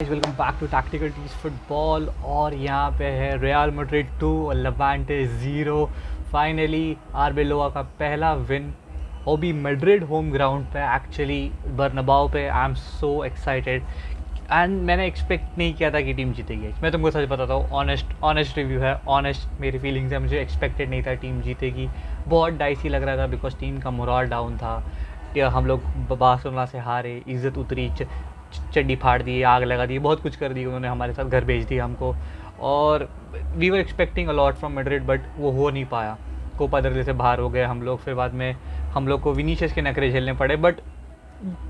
Welcome back to tactical teez football. और यहाँ पे है रियल मैड्रिड 2 और लेवांटे 0। फाइनली आर्बेलोआ का पहला विन, वो भी मैड्रिड होम ग्राउंड पे, एक्चुअली बर्नाबाउ पे। I am so excited and मैंने एक्सपेक्ट नहीं किया था कि टीम जीतेगी। मैं तुमको सच बताता हूँ, ऑनेस्ट रिव्यू है, ऑनेस्ट मेरी फीलिंग्स है। मुझे एक्सपेक्टेड नहीं था टीम जीतेगी। बहुत डाइसी लग रहा था बिकॉज टीम का मोरल डाउन था। हम लोग बार्सिलोना से हारे, इज्जत उतरी, चड्डी फाड़ दी, आग लगा दी, बहुत कुछ कर दी उन्होंने, हमारे साथ घर भेज दिया हमको। और we were expecting a lot from Madrid but वो हो नहीं पाया। कोपा दर्जे से बाहर हो गए हम लोग। फिर बाद में हम लोग को विनीशियस के नखरे झेलने पड़े, but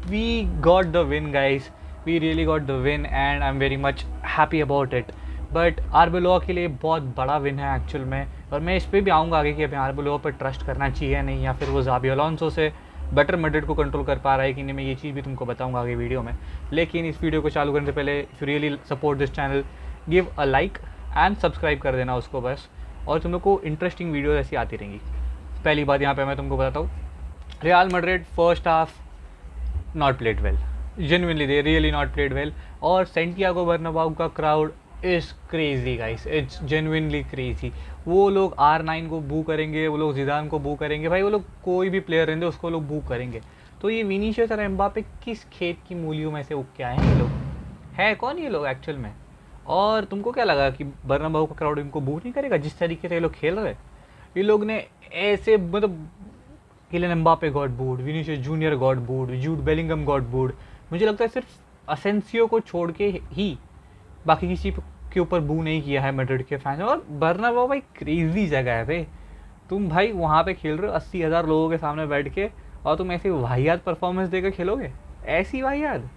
we got the win guys. We really got the win and I am very much happy about it. But Arbeloa के लिए बहुत बड़ा विन है एक्चुअल में। और मैं इस पर भी आऊँगा आगे कि अभी आर्बेलोआ पर ट्रस्ट करना चाहिए या नहीं, या फिर वो ज़ाबी अलोंसो से बेटर मैड्रिड को कंट्रोल कर पा रहा है कि नहीं। मैं ये चीज़ भी तुमको बताऊंगा आगे वीडियो में। लेकिन इस वीडियो को चालू करने से पहले, if you really support this channel, give a like and subscribe कर देना उसको बस। और तुम लोग को इंटरेस्टिंग वीडियो ऐसी आती रहेंगी। पहली बात यहाँ पे मैं तुमको बताता हूँ, real Madrid first half not played well, genuinely they really not played well. और सेंटियागो बर्नाबाउ का crowd is crazy guys, it's genuinely crazy. वो लोग R9 को बू करेंगे, वो लोग जिदान को बू करेंगे, भाई वो लोग कोई भी प्लेयर रहेंगे उसको लोग बू करेंगे। तो ये विनीशियस और एम्बापे किस खेत की मूलियों में से उग के आए हैं ये लोग? है कौन ये लोग एक्चुअल में? और तुमको क्या लगा कि बर्नाबाउ का क्राउड इनको बू नहीं करेगा? जिस तरीके से ये लोग खेल रहे, ये लोग ने ऐसे मतलब, Kylian Mbappe got बूड, Vinicius junior got बूड, Jude Bellingham got बूड। मुझे लगता है सिर्फ असेंसियो को छोड़ के ही बाकी किसी के ऊपर बू नहीं किया है मैड्रिड के फैन। और बर्नाबाउ भाई क्रेजी जगह है भाई। तुम भाई वहाँ पे खेल रहे हो 80,000 लोगों के सामने बैठ के, और तुम ऐसी वाहियात परफॉर्मेंस देकर खेलोगे? ऐसी वाहियात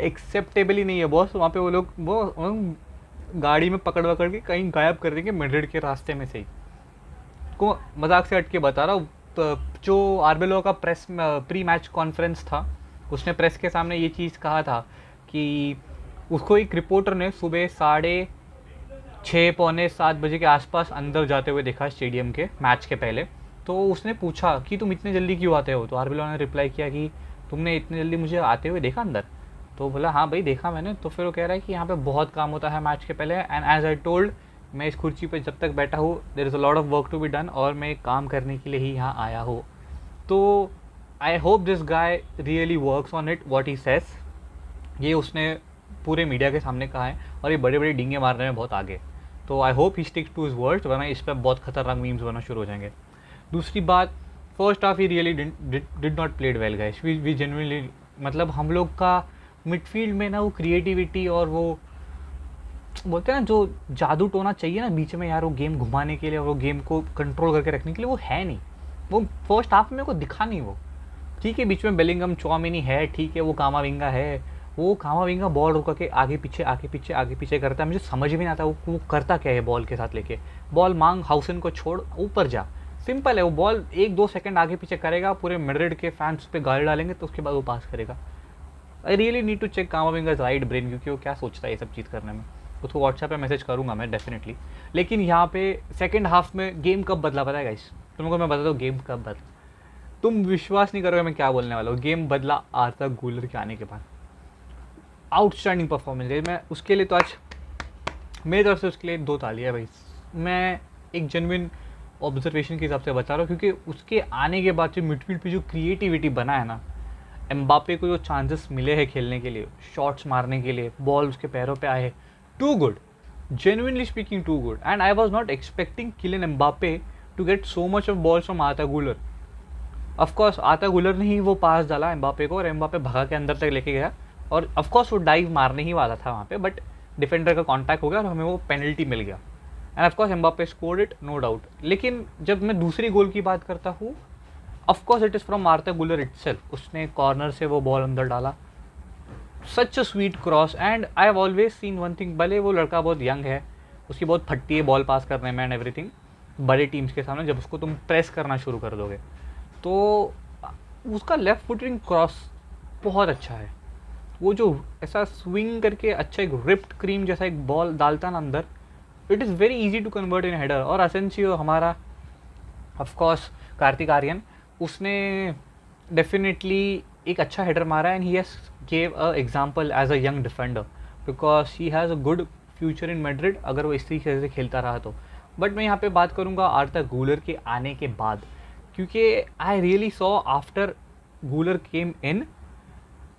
एक्सेप्टेबल ही नहीं है बॉस। वहाँ पे वो लोग वो गाड़ी में पकड़ के कहीं गायब कर देंगे मैड्रिड के रास्ते में से ही। को मजाक से हट के बता रहा हूँ। जो आर्बेलो का प्री मैच कॉन्फ्रेंस था, उसने प्रेस के सामने ये चीज़ कहा था कि उसको एक रिपोर्टर ने सुबह 6:30 पौने 7 बजे के आसपास अंदर जाते हुए देखा स्टेडियम के मैच के पहले। तो उसने पूछा कि तुम इतने जल्दी क्यों आते हो? तो आर्बेलो ने रिप्लाई किया कि तुमने इतने जल्दी मुझे आते हुए देखा अंदर? तो बोला हाँ भाई देखा मैंने। तो फिर वो कह रहा है कि यहाँ पे बहुत काम होता है मैच के पहले, एंड एज आई टोल्ड, मैं इस कुर्सी पे जब तक बैठा हूँ there is a lot of work to be done, और मैं काम करने के लिए ही यहाँ आया हूँ। तो I hope this guy really works on it what he says. ये उसने पूरे मीडिया के सामने कहा है, और ये बड़े बड़े डींगे मारने में बहुत आगे। तो I hope he sticks to his words, वरना इस पर बहुत खतरनाक मीम्स बनना शुरू हो जाएंगे। दूसरी बात, first half he really did not played well guys. We genuinely, मतलब हम लोग का मिडफील्ड में ना वो क्रिएटिविटी और वो बोलते हैं ना जो जादू टोना चाहिए ना बीच में यार, वो गेम घुमाने के लिए और वो गेम को कंट्रोल करके रखने के लिए, वो है नहीं। वो फर्स्ट हाफ में मेरे को दिखा नहीं वो। ठीक है बीच में बेलिंगम चौमिनी है, ठीक है वो कामाविंगा है, वो कामाविंगा बॉल रुका के आगे पीछे करता है। मुझे समझ भी नहीं आता वो करता क्या है बॉल के साथ लेके। बॉल मांग, हाउसन को छोड़, ऊपर जा, सिंपल है। वो बॉल 1-2 सेकंड आगे पीछे करेगा, पूरे मैड्रिड के फैंस पे गाली डालेंगे, तो उसके बाद वो पास करेगा। I really need to check कामाविंगा's right brain, क्योंकि वो क्या सोचता है ये सब चीज़ करने में। उसको व्हाट्सएप पे मैसेज करूंगा मैं डेफिनेटली। लेकिन यहाँ पे सेकंड हाफ में गेम कब बदला पता है गाइस? तुमको मैं बताता हूँ गेम कब बदला। तुम विश्वास नहीं करोगे मैं क्या बोलने वाला हूँ। गेम बदला आर्दा गुलर के आने के बाद। आउटस्टैंडिंग परफॉर्मेंस है। मैं उसके लिए तो आज मेरी तरफ से उसके लिए 2 तालियां भाई। मैं एक जेन्युइन ऑब्जर्वेशन के हिसाब से बता रहा हूँ, क्योंकि उसके आने के बाद जो मिडफील्ड पे जो क्रिएटिविटी बना है ना, एम्बापे को जो चांसेस मिले हैं खेलने के लिए, शॉट्स मारने के लिए, बॉल उसके पैरों पे आए, to good, genuinely speaking to good. And I was not expecting Kylian Mbappe to get so much of balls from आर्दा गुलर। ऑफकोर्स आर्दा गुलर ने ही वो पास डाला एम्बापे को, और एम्बापे भगा के अंदर तक लेके गया। और ऑफकोर्स वो डाइव मारने ही वाला था वहाँ पे, बट डिफेंडर का कॉन्टैक्ट हो गया और हमें वो पेनल्टी मिल गया। And of course Mbappe scored it, no doubt. लेकिन जब मैं दूसरी गोल की बात करता हूँ, ऑफकोर्स इट इज़ फ्रॉम आर्दा गुलर इटसेल्फ। उसने कॉर्नर से वो बॉल अंदर डाला, सच a sweet cross. And I have always seen one thing, भले वो लड़का बहुत यंग है, उसकी बहुत फटती है बॉल पास करने में एंड एवरीथिंग, बड़े टीम्स के सामने जब उसको तुम प्रेस करना शुरू कर दोगे, तो उसका लेफ्ट फुटिंग क्रॉस बहुत अच्छा है। वो जो ऐसा स्विंग करके अच्छा एक रिप्ड क्रीम जैसा एक बॉल डालता ना अंदर, it is very easy to convert in header. और असेंसियो हमारा, ऑफकोर्स कार्तिक आर्यन, उसने डेफिनेटली एक अच्छा हेडर मारा and he has gave a example as a young defender, because he has a good future in Madrid अगर वो इस तरीके से खेलता रहा तो। बट मैं यहाँ पे बात करूँगा आर्दा गूलर के आने के बाद, क्योंकि आई रियली सॉ आफ्टर गूलर केम इन,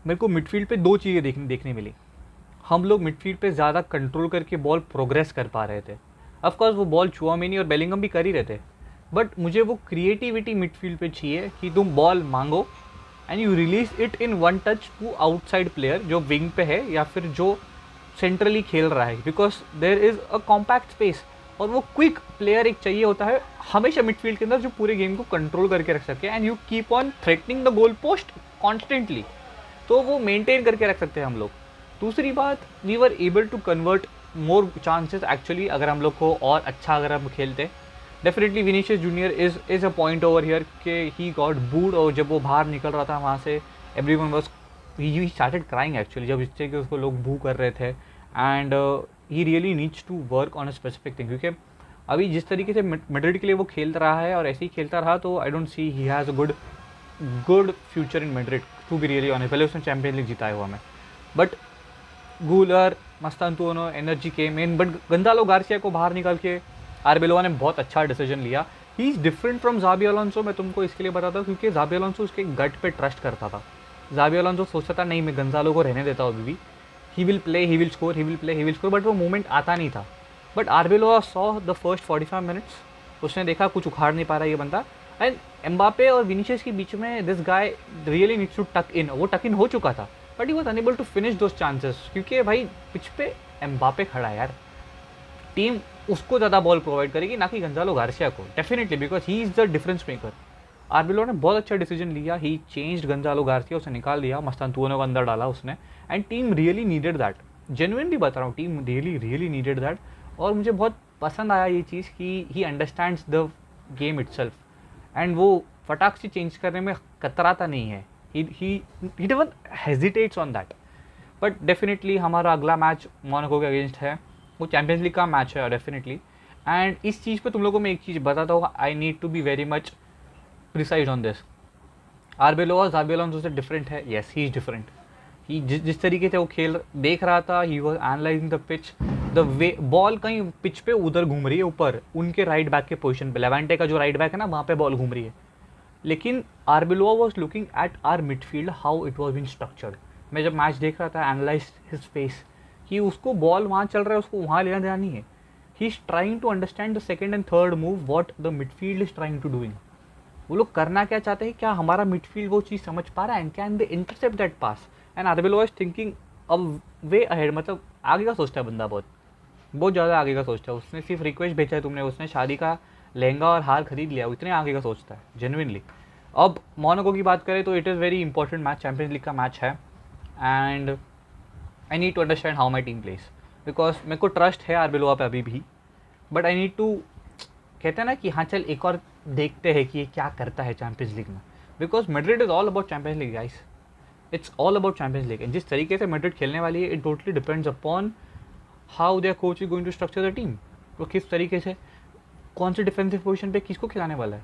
मेरे को मिडफील्ड पे दो चीज़ें देखने मिली। हम लोग मिडफील्ड पे ज़्यादा कंट्रोल करके बॉल प्रोग्रेस कर पा रहे थे। ऑफकोर्स वो बॉल चुआमेनी और बेलिंगम भी कर ही रहे थे, बट मुझे वो क्रिएटिविटी मिडफील्ड पे चाहिए कि तुम बॉल मांगो and you release it in one touch to outside player जो विंग पे है या फिर जो सेंट्रली खेल रहा है, because there is a compact space. और वो क्विक प्लेयर एक चाहिए होता है हमेशा मिडफील्ड के अंदर जो पूरे गेम को कंट्रोल करके रख सके and you keep on threatening the goal post constantly, तो वो मेंटेन करके रख सकते हैं हम लोग। दूसरी बात, we were able to convert more chances actually, अगर हम लोग को और अच्छा अगर हम खेलते। Definitely Vinicius junior is a point over here के ही गॉट बूड, और जब वो बाहर निकल रहा था वहाँ से everyone was he started crying actually, जब इससे कि उसको लोग बू कर रहे थे। And he really needs to work on a specific thing, क्योंकि अभी जिस तरीके से मैड्रिड के लिए वो खेल रहा है और ऐसे ही खेलता रहा तो I don't see he has a good future in Madrid to be really honest. भले उसने चैंपियंस लीग जीता है हुआ में, but Gular मस्तांतुओनो energy came in, but गंजालो Garcia को बाहर निकाल के आर्बेलोवा ने बहुत अच्छा डिसीजन लिया। He is different from ज़ाबी Alonso, मैं तुमको इसके लिए बताता हूँ क्योंकि ज़ाबी अलोंसो उसके गट पे ट्रस्ट करता था। ज़ाबी अलोंसो सोचता था नहीं मैं गंजालो को रहने देता हूँ अभी भी, he will play, he will score, he will play, he will score, but वो मूवमेंट आता नहीं था। But आर्बेलोवा saw the first 45 minutes, उसने देखा कुछ उखाड़ नहीं पा रहा ये बंदा, एंड एम्बापे और विनीशियस के बीच में this guy really needs to tuck in, वो टक इन हो चुका था but he was unable to finish those chances, क्योंकि भाई पिच पे एम्बापे खड़ा है यार, टीम उसको ज़्यादा बॉल प्रोवाइड करेगी ना कि गंजालो गार्सिया को, definitely, because he is the difference maker. आर्बिलो ने बहुत अच्छा डिसीजन लिया, ही चेंज्ड गंजालो गार्सिया, उसे निकाल दिया, मस्तांतुओनो को अंदर डाला उसने, and team really needed that. Genuinely बता रहा हूँ, टीम रियली नीडेड दैट। और मुझे बहुत पसंद आया ये चीज़ कि he understands the game itself, and वो फटाक से चेंज करने में कतराता नहीं है, ही don't hesitates on that. But definitely हमारा अगला मैच मोनाको के अगेंस्ट है, वो चैंपियंस लीग का मैच है डेफिनेटली। एंड इस चीज़ पे तुम लोगों में एक चीज़ बताता हूँ, आई need to be very much precise on this. आर्बेलोवा ज़ाबी Alonso से डिफरेंट है, येस ही इज़ डिफरेंट। ही जिस तरीके से वो खेल देख रहा था, he was analysing the pitch, the way ball कहीं पिच पे उधर घूम रही है ऊपर उनके राइट बैक के पोजीशन पे, लेवेंटे का जो राइट बैक है ना वहाँ पे बॉल घूम रही है, लेकिन आर्बेलोवा was looking at are midfield how it was been structured. मैं जब मैच देख रहा था, एनालाइज हिज स्पेस कि उसको बॉल वहाँ चल रहा है, उसको वहाँ लेना देना नहीं है, he is trying to understand the second and third move what the midfield is trying to doing. वो लोग करना क्या चाहते हैं, क्या हमारा मिडफील्ड वो चीज़ समझ पा रहा है, and can they intercept that pass. And आर्बेलोवा is thinking अब वे अहेड, मतलब आगे का सोचता है बंदा, बहुत बहुत ज़्यादा आगे का सोचता है। उसने सिर्फ रिक्वेस्ट भेजा है तुमने, उसने शादी का लहंगा और हार खरीद लिया, इतने आगे का सोचता है जेन्युइनली। अब मोनाको की बात करें तो it is very important match, champions league का मैच है, and I need to understand how my team plays, because मेरे को ट्रस्ट है आर्बेलोवा पे अभी भी, बट आई नीड टू, कहते हैं ना कि हाँ चल एक और देखते हैं कि ये क्या करता है चैंपियंस लीग में, because Madrid is all about champions league guys, it's all about champions league. And जिस तरीके से मैड्रिड खेलने वाली है, it totally depends upon how their coach is going to structure the team. वो किस तरीके से कौन से डिफेंसिव पोजीशन पे किसको खिलाने वाला है।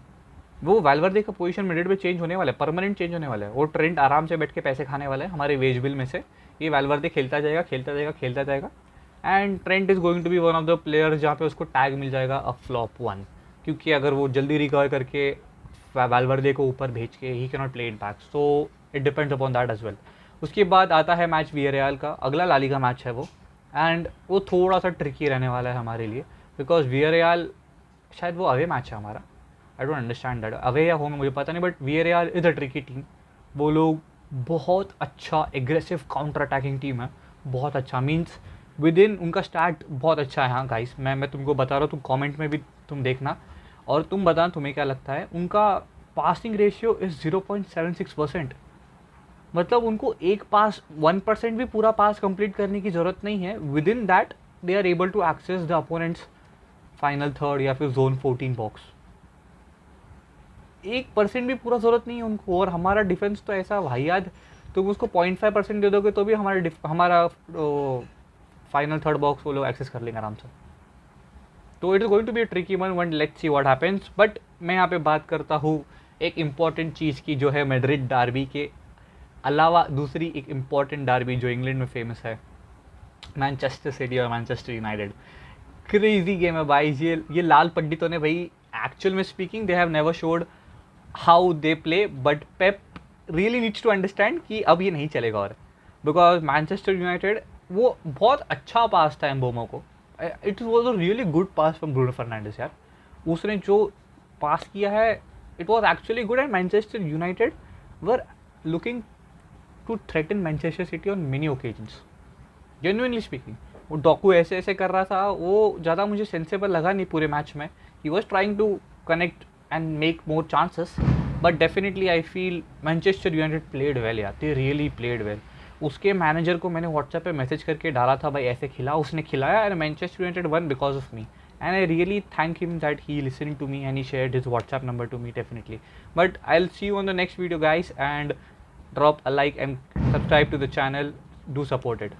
वो वैल्वर्दे का पोजीशन मैड्रिड में चेंज होने वाला है, परमानेंट चेंज होने वाला है, वो ट्रेंड आराम से बैठ के पैसे खाने वाला है हमारे वेज बिल में से, ये वैल्वर्दे खेलता जाएगा खेलता जाएगा खेलता जाएगा, and Trent is going to be one of the player जहाँ पे उसको टैग मिल जाएगा अ फ्लॉप वन, क्योंकि अगर वो जल्दी रिकवर करके वैल्वर्दे को ऊपर भेज के he can not play in back, so it depends upon that as well. उसके बाद आता है मैच वियरियल का, अगला लालिगा मैच है वो, एंड वो थोड़ा सा ट्रिकी रहने वाला है हमारे लिए, बिकॉज वियरियल शायद वो अवे मैच है हमारा, I don't understand that, away या होम मुझे पता नहीं, but वियरियल is a tricky team. वो लोग बहुत अच्छा एग्रेसिव काउंटर अटैकिंग टीम है, बहुत अच्छा, मीन्स विद इन उनका स्टार्ट बहुत अच्छा है। हाँ गाइस, मैं तुमको बता रहा हूँ, तुम कमेंट में भी तुम देखना और तुम बताना तुम्हें क्या लगता है। उनका पासिंग रेशियो इज़ 0.76%, मतलब उनको एक पास 1% भी पूरा पास कंप्लीट करने की ज़रूरत नहीं है, within that they are able to access the opponents final third या फिर जोन 14 बॉक्स। 1% भी पूरा ज़रूरत नहीं है उनको, और हमारा डिफेंस तो ऐसा वाहियात, तुम उसको 0.5% दे दोगे तो भी हमारा फाइनल थर्ड बॉक्स वो लोग एक्सेस कर लेंगे आराम से। तो it is going to be tricky one, let's see what happens. But मैं यहाँ पे बात करता हूँ एक इम्पॉर्टेंट चीज़ की, जो है मैड्रिड डार्बी के अलावा दूसरी एक इम्पॉर्टेंट डार्बी जो इंग्लैंड में फेमस है, मैनचेस्टर सिटी और मैनचेस्टर यूनाइटेड। क्रेजी गेम है भाई। ये लाल पंडितों ने भाई, एक्चुअल में speaking they have never showed how they play, but Pep really needs to understand कि अब ये नहीं चलेगा। और बिकॉज मैनचेस्टर यूनाइटेड, वो बहुत अच्छा पास था एम्बोमो को, it was a really good pass from Bruno Fernandes यार। उसने जो पास किया है, it was actually good, and Manchester United were looking to threaten Manchester City on many occasions, genuinely speaking. वो डॉकू ऐसे ऐसे कर रहा था, वो ज़्यादा मुझे सेंसेबल लगा नहीं पूरे मैच में। He was trying to connect and make more chances, but definitely I feel Manchester United played well यार, दे रियली प्लेड वेल। उसके मैनेजर को मैंने व्हाट्सएप पे मैसेज करके डाला था भाई ऐसे खिला, उसने खिलाया, and Manchester United won because of me, and I really thank him that he listening to me and he shared his WhatsApp number to me definitely. But I will see you on the next video guys, and drop a like and subscribe to the channel. Do support it.